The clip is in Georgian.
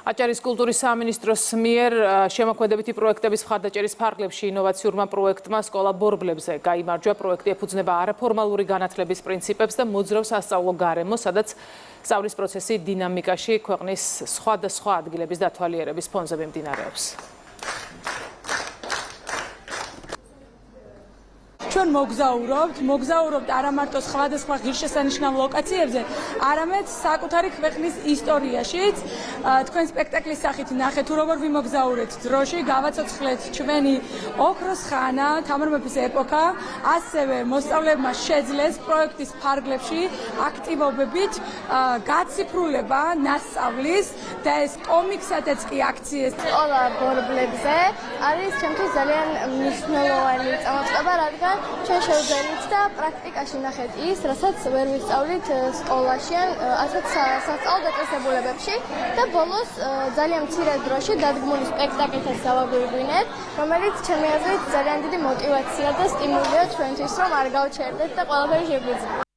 აჭარის კულტურის სამინისტროს მიერ შემოქმედებითი პროექტების მხარდაჭერის ფარგლებში ინოვაციურმა პროექტმა სკოლა ბორბლებზე გაიმარჯვა. პროექტი ეფუძნება არაფორმალური განათლების პრინციპებს და მოძრავ სასწავლო გარემოს, სადაც სწავლის პროცესი დინამიკაში ქვეყნის სხვადასხვა ადგილების დათვალიერების ფონზე მიმდინარეობს. ჩვენ მოგზაურობთ არა მარტო სხვადასხვა ღირსშესანიშნავ ლოკაციებზე, არამედ საკუთარი ქვეყნის ისტორიაშიც. თქვენ სპექტაკლის სახით ნახეთ, თუ როგორ ვიმოგზაურეთ დროში, გავაცოცხლეთ ჩვენი ოქროს ხანა, თამარ მეფის ეპოქა, ასევე მოსწავლეებმა შეძლეს პროექტის ფარგლებში აქტივობებით გაციფრულება ნასწავლის და ეს კომიქსადაც კი აქციეს. სკოლა ბორბლებზე არის ჩემთვის ძალიან მნიშვნელოვანი წამოწყება, რადგან ჩვენ შევძელით და პრაქტიკაში ნახეთ ის, რასაც ვერ ვისწავლით სკოლაში ან ასეთ სასწავლო დაწესებულებებში და ბოლოს ძალიან მცირე დროში დადგმული სპექტაკლითაც დავაგვირგვინეთ, რომელიც ჩემი აზრით ძალიან დიდი мотиваცია და სტიმულია ჩვენთვის, რომ არ გავჩერდეთ და ყველაფერი შეგვიძლია.